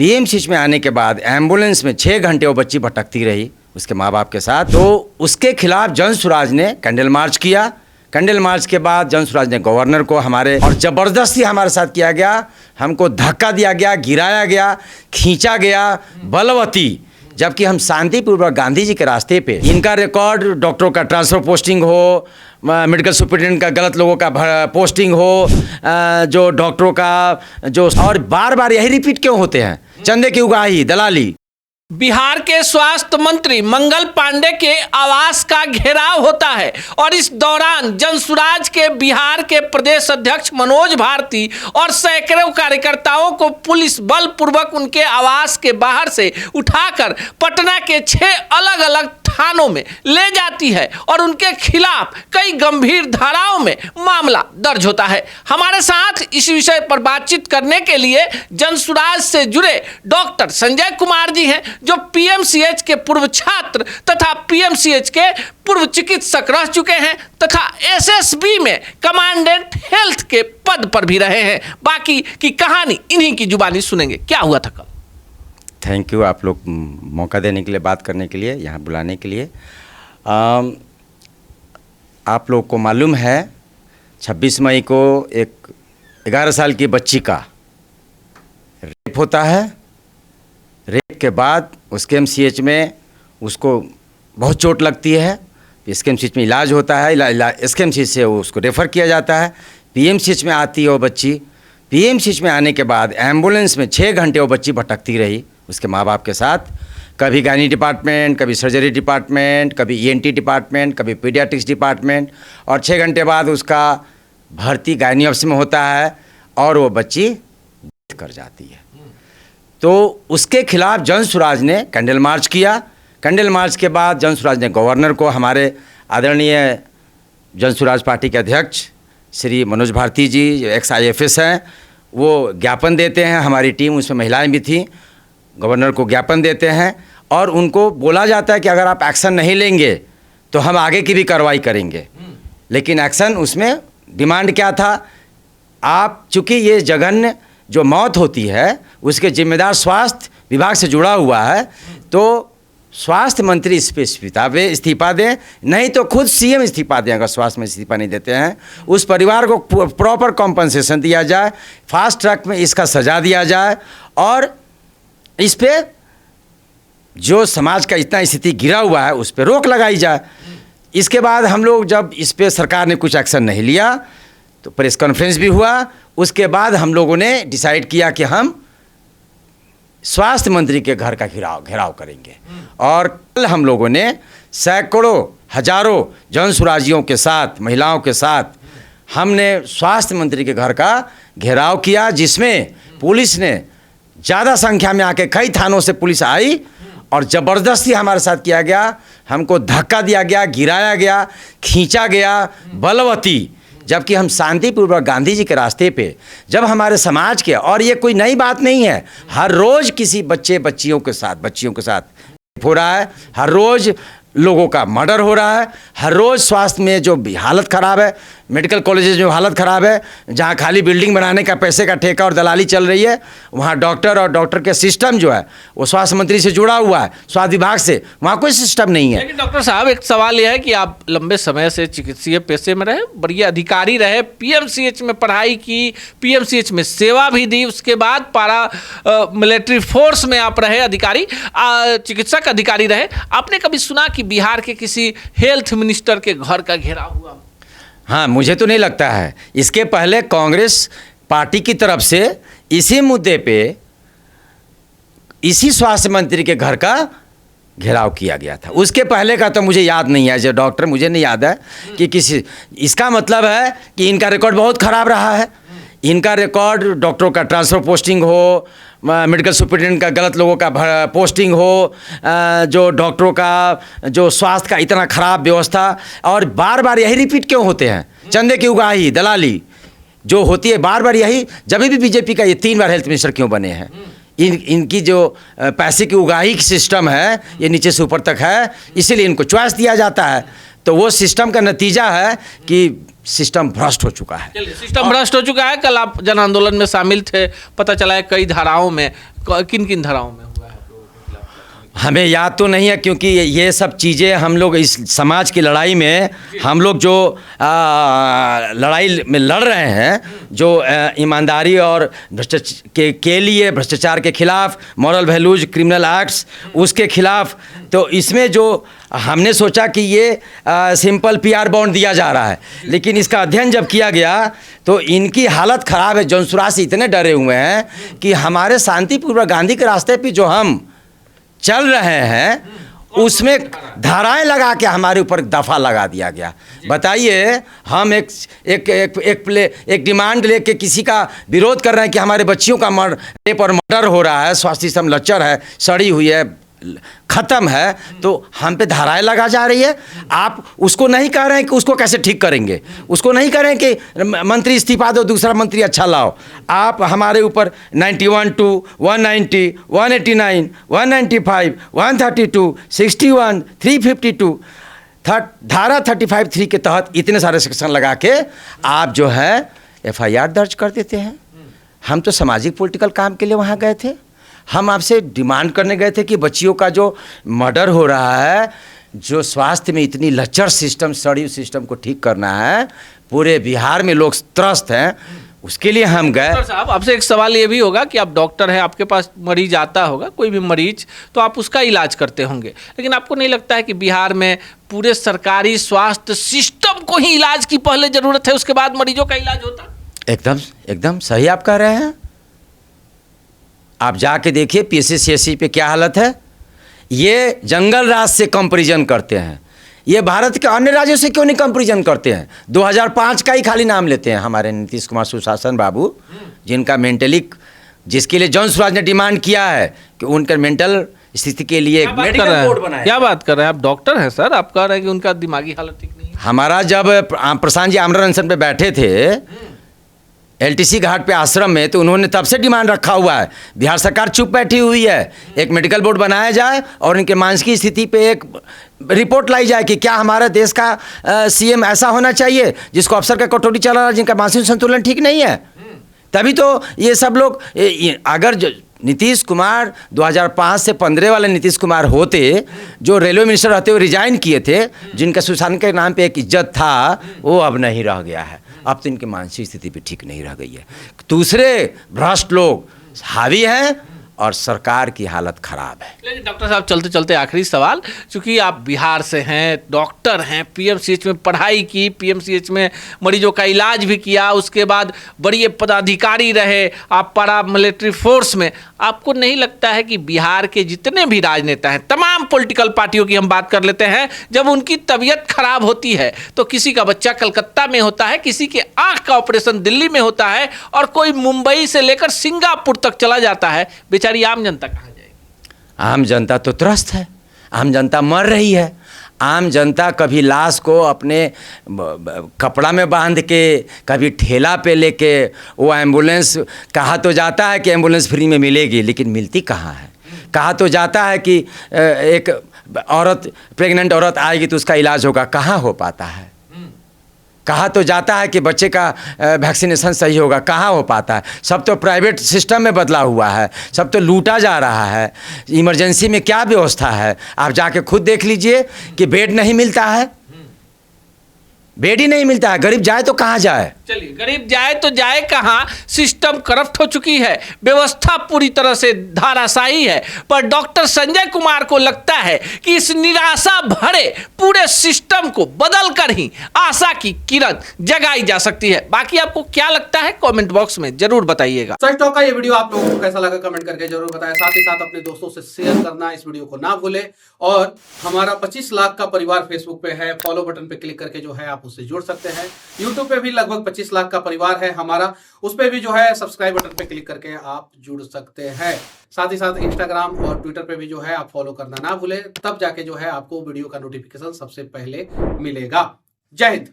PMCH में आने के बाद एम्बुलेंस में 6 घंटे वो बच्ची भटकती रही उसके माँ बाप के साथ। तो उसके खिलाफ जन सुराज ने कैंडल मार्च किया। कैंडल मार्च के बाद जन सुराज ने गवर्नर को हमारे और ज़बरदस्ती हमारे साथ किया गया, हमको धक्का दिया गया, गिराया गया, खींचा गया बलवती, जबकि हम शांतिपूर्वक गांधी जी के रास्ते पे। इनका रिकॉर्ड डॉक्टरों का ट्रांसफ़र पोस्टिंग हो, मेडिकल सुपरिटेंडेंट का गलत लोगों का पोस्टिंग हो, जो डॉक्टरों का जो, और बार बार यही रिपीट क्यों होते हैं? चंदे की उगाही, दलाली। बिहार के स्वास्थ्य मंत्री मंगल पांडे के आवास का घेराव होता है और इस दौरान जनसुराज के बिहार के प्रदेश अध्यक्ष मनोज भारती और सैकड़ों कार्यकर्ताओं को पुलिस बलपूर्वक उनके आवास के बाहर से उठाकर पटना के 6 अलग अलग थानों में ले जाती है और उनके खिलाफ कई गंभीर धाराओं में मामला दर्ज होता है। हमारे साथ इस विषय पर बातचीत करने के लिए जनसुराज से जुड़े डॉक्टर संजय कुमार जी हैं, जो पीएमसीएच के पूर्व छात्र तथा पीएमसीएच के पूर्व चिकित्सक रह चुके हैं तथा एसएसबी में कमांडेंट हेल्थ के पद पर भी रहे हैं। बाकी की कहानी इन्हीं की जुबानी सुनेंगे। क्या हुआ था कल? थैंक यू आप लोग मौका देने के लिए, बात करने के लिए, यहाँ बुलाने के लिए। आप लोग को मालूम है 26 मई को एक 11 साल की बच्ची का रेप होता है। रेप के बाद उसके एमसीएच में उसको बहुत चोट लगती है। इसके एमसीएच में इलाज होता है, इसके एमसीएच से उसको रेफ़र किया जाता है। पीएमसीएच में आती है वो बच्ची। पीएमसीएच में आने के बाद एम्बुलेंस में 6 घंटे वो बच्ची भटकती रही उसके माँ बाप के साथ। कभी गायनी डिपार्टमेंट, कभी सर्जरी डिपार्टमेंट, कभी ईएनटी डिपार्टमेंट, कभी पीडियाट्रिक्स डिपार्टमेंट, और 6 घंटे बाद उसका भर्ती गायनी ऑफिस में होता है और वो बच्ची डेथ कर जाती है। तो उसके खिलाफ जन सुराज ने कैंडल मार्च किया। कैंडल मार्च के बाद जन सुराज ने गवर्नर को, हमारे आदरणीय जन सुराज पार्टी के अध्यक्ष श्री मनोज भारती जी, जो एक्स IAFS हैं, वो ज्ञापन देते हैं। हमारी टीम उसमें महिलाएं भी थी। गवर्नर को ज्ञापन देते हैं और उनको बोला जाता है कि अगर आप एक्शन नहीं लेंगे तो हम आगे की भी कार्रवाई करेंगे। लेकिन एक्शन उसमें डिमांड क्या था? आप चूँकि ये जघन्य जो मौत होती है उसके जिम्मेदार स्वास्थ्य विभाग से जुड़ा हुआ है, तो स्वास्थ्य मंत्री इस पर इस्तीफा दें, नहीं तो खुद सीएम इस्तीफा दें। अगर स्वास्थ्य में इस्तीफा नहीं देते हैं, उस परिवार को प्रॉपर कॉम्पनसेशन दिया जाए, फास्ट ट्रैक में इसका सजा दिया जाए और इस पे जो समाज का इतना स्थिति गिरा हुआ है उस पर रोक लगाई जाए। इसके बाद हम लोग जब इस पे सरकार ने कुछ एक्शन नहीं लिया तो प्रेस कॉन्फ्रेंस भी हुआ। उसके बाद हम लोगों ने डिसाइड किया कि हम स्वास्थ्य मंत्री के घर का घेराव करेंगे और कल हम लोगों ने सैकड़ों हजारों जन सुराजियों के साथ, महिलाओं के साथ हमने स्वास्थ्य मंत्री के घर का घेराव किया, जिसमें पुलिस ने ज़्यादा संख्या में आके, कई थानों से पुलिस आई और ज़बरदस्ती हमारे साथ किया गया। हमको धक्का दिया गया, गिराया गया, खींचा गया बलवती, जबकि हम शांतिपूर्वक गांधी जी के रास्ते पे, जब हमारे समाज के, और ये कोई नई बात नहीं है, हर रोज़ किसी बच्चियों के साथ हो रहा है, हर रोज़ लोगों का मर्डर हो रहा है, हर रोज़ स्वास्थ्य में जो हालत ख़राब है, मेडिकल कॉलेजेस में हालत ख़राब है, जहाँ खाली बिल्डिंग बनाने का पैसे का ठेका और दलाली चल रही है, वहाँ डॉक्टर और डॉक्टर के सिस्टम जो है वो स्वास्थ्य मंत्री से जुड़ा हुआ है, स्वास्थ्य विभाग से, वहाँ कोई सिस्टम नहीं है। लेकिन डॉक्टर साहब, एक सवाल यह है कि आप लंबे समय से चिकित्सीय पेशे में रहे, बढ़िया अधिकारी रहे, पीएमसीएच में पढ़ाई की, पीएमसीएच में सेवा भी दी, उसके बाद पारा मिलिट्री फोर्स में आप रहे अधिकारी, चिकित्सक अधिकारी रहे। आपने कभी सुना कि बिहार के किसी हेल्थ मिनिस्टर के घर का घेराव हुआ? हाँ, मुझे तो नहीं लगता है। इसके पहले कांग्रेस पार्टी की तरफ से इसी मुद्दे पे इसी स्वास्थ्य मंत्री के घर का घेराव किया गया था। उसके पहले का तो मुझे याद नहीं है, जो डॉक्टर, मुझे नहीं याद है कि किसी, इसका मतलब है कि इनका रिकॉर्ड बहुत ख़राब रहा है। इनका रिकॉर्ड डॉक्टरों का ट्रांसफ़र पोस्टिंग हो, मेडिकल सुपरिटेंडेंट का गलत लोगों का पोस्टिंग हो, जो डॉक्टरों का जो स्वास्थ्य का इतना ख़राब व्यवस्था, और बार बार यही रिपीट क्यों होते हैं? चंदे की उगाही, दलाली जो होती है बार बार यही। जब भी बीजेपी का ये 3 बार हेल्थ मिनिस्टर क्यों बने हैं? इनकी जो पैसे की उगाही की सिस्टम है, ये नीचे से ऊपर तक है, इसीलिए इनको चॉइस दिया जाता है। तो वो सिस्टम का नतीजा है कि सिस्टम भ्रष्ट हो चुका है। सिस्टम भ्रष्ट हो चुका है। कल आप जन आंदोलन में शामिल थे, पता चला है कई धाराओं में किन किन धाराओं में हुआ है आप लोगों के खिलाफ? हमें याद तो नहीं है, क्योंकि ये सब चीज़ें हम लोग इस समाज की लड़ाई में हम लोग जो लड़ाई में लड़ रहे हैं, जो ईमानदारी और भ्रष्टाचार के लिए, भ्रष्टाचार के खिलाफ, मॉरल वैल्यूज, क्रिमिनल एक्ट्स, उसके खिलाफ, तो इसमें जो हमने सोचा कि ये सिंपल पीआर बॉन्ड दिया जा रहा है, लेकिन इसका अध्ययन जब किया गया तो इनकी हालत ख़राब है। जौनसुराज से इतने डरे हुए हैं कि हमारे शांतिपूर्वक गांधी के रास्ते पे जो हम चल रहे हैं उसमें धाराएं लगा के हमारे ऊपर दफा लगा दिया गया। बताइए, हम एक डिमांड लेके किसी का विरोध कर रहे हैं कि हमारे बच्चियों का रेप और मर्डर हो रहा है, स्वास्थ्य सिस्टम लच्चर है, सड़ी हुई है, ख़त्म है, तो हम पे धाराएं लगा जा रही है। आप उसको नहीं कह रहे हैं कि उसको कैसे ठीक करेंगे, उसको नहीं कह रहे हैं कि मंत्री इस्तीफा दो, दूसरा मंत्री अच्छा लाओ। आप हमारे ऊपर 91 टू 190, 189, 195, 132, 61, 352 धारा 35(3) के तहत इतने सारे सेक्शन लगा के आप जो है FIR दर्ज कर देते हैं। हम तो सामाजिक पॉलिटिकल काम के लिए वहाँ गए थे। हम आपसे डिमांड करने गए थे कि बच्चियों का जो मर्डर हो रहा है, जो स्वास्थ्य में इतनी लच्चर सिस्टम, सड़ी सिस्टम को ठीक करना है, पूरे बिहार में लोग त्रस्त हैं, उसके लिए हम गए। डॉक्टर साहब, आपसे एक सवाल ये भी होगा कि आप डॉक्टर हैं, आपके पास मरीज आता होगा, कोई भी मरीज, तो आप उसका इलाज करते होंगे, लेकिन आपको नहीं लगता है कि बिहार में पूरे सरकारी स्वास्थ्य सिस्टम को ही इलाज की पहले ज़रूरत है, उसके बाद मरीजों का इलाज होता? एकदम सही आप कह रहे हैं। आप जाके देखिए PSC CSC पे क्या हालत है। ये जंगल राज से कंपैरिजन करते हैं, ये भारत के अन्य राज्यों से क्यों नहीं कंपैरिजन करते हैं? 2005 का ही खाली नाम लेते हैं हमारे नीतीश कुमार सुशासन बाबू, जिनका मेंटली, जिसके लिए जौनसुराज ने डिमांड किया है कि उनका मेंटल स्थिति के लिए एक मेडिकल बोर्ड बनाए। क्या बात कर रहे हैं आप? डॉक्टर हैं सर, आप कह रहे हैं कि उनका दिमागी हालत ठीक नहीं है। हमारा जब प्रशांत जी आमरण अनशन पे बैठे थे LTC घाट पे आश्रम में, तो उन्होंने तब से डिमांड रखा हुआ है। बिहार सरकार चुप बैठी हुई है, एक मेडिकल बोर्ड बनाया जाए और इनके मानसिक स्थिति पे एक रिपोर्ट लाई जाए कि क्या हमारे देश का CM ऐसा होना चाहिए जिसको अफसर का कटौती चला रहा है, जिनका मानसिक संतुलन ठीक नहीं है। तभी तो ये सब लोग, अगर नीतीश कुमार 2005 से 15 वाले नीतीश कुमार होते, जो रेलवे मिनिस्टर रहते हुए रिजाइन किए थे, जिनका सुशासन के नाम पे एक इज्जत था, वो अब नहीं रह गया है। अब तो इनकी मानसिक स्थिति भी ठीक नहीं रह गई है। दूसरे भ्रष्ट लोग हावी हैं और सरकार की हालत खराब है। लेकिन डॉक्टर साहब, चलते चलते आखिरी सवाल, चूंकि आप बिहार से हैं, डॉक्टर हैं, PMCH में पढ़ाई की, PMCH में मरीजों का इलाज भी किया, उसके बाद बड़े पदाधिकारी रहे आप पैरा मिलिट्री फोर्स में, आपको नहीं लगता है कि बिहार के जितने भी राजनेता हैं, तमाम पॉलिटिकल पार्टियों की हम बात कर लेते हैं, जब उनकी तबीयत खराब होती है तो किसी का बच्चा कलकत्ता में होता है, किसी के आँख का ऑपरेशन दिल्ली में होता है, और कोई मुंबई से लेकर सिंगापुर तक चला जाता है, बेचारी आम जनता कहाँ जाएगी? आम जनता तो त्रस्त है, आम जनता मर रही है। आम जनता कभी लाश को अपने कपड़ा में बांध के, कभी ठेला पे लेके, वो एम्बुलेंस, कहा तो जाता है कि एम्बुलेंस फ्री में मिलेगी, लेकिन मिलती कहाँ है। कहा तो जाता है कि एक औरत, प्रेग्नेंट औरत आएगी तो उसका इलाज होगा, कहाँ हो पाता है। कहा तो जाता है कि बच्चे का वैक्सीनेशन सही होगा, कहाँ हो पाता है। सब तो प्राइवेट सिस्टम में बदला हुआ है, सब तो लूटा जा रहा है। इमरजेंसी में क्या व्यवस्था है, आप जाके खुद देख लीजिए कि बेड नहीं मिलता है, बेड ही नहीं मिलता है। गरीब जाए तो कहाँ जाए? चलिए, गरीब जाए तो जाए कहाँ, सिस्टम करप्ट हो चुकी है, व्यवस्था पूरी तरह से धाराशाही है। पर डॉक्टर संजय कुमार को लगता है कि इस निराशा भरे पूरे सिस्टम को बदल कर ही आशा की किरण जगाई जा सकती है। बाकी आपको क्या लगता है कमेंट बॉक्स में जरूर बताइएगा। सच टॉक का ये वीडियो आप लोगों को कैसा लगा कमेंट करके जरूर बताएं। साथ ही साथ अपने दोस्तों से शेयर करना इस वीडियो को ना भूलें, और हमारा 25 लाख का परिवार फेसबुक पे है, फॉलो बटन पे क्लिक करके जो है आप उससे जुड़ सकते हैं। यूट्यूब पे भी लगभग 25 लाख का परिवार है हमारा, उस पे भी जो है सब्सक्राइब बटन पे क्लिक करके आप जुड़ सकते हैं। साथ ही साथ इंस्टाग्राम और ट्विटर पे भी जो है आप फॉलो करना ना भूलें, तब जाके जो है आपको वीडियो का नोटिफिकेशन सबसे पहले मिलेगा। जय हिंद।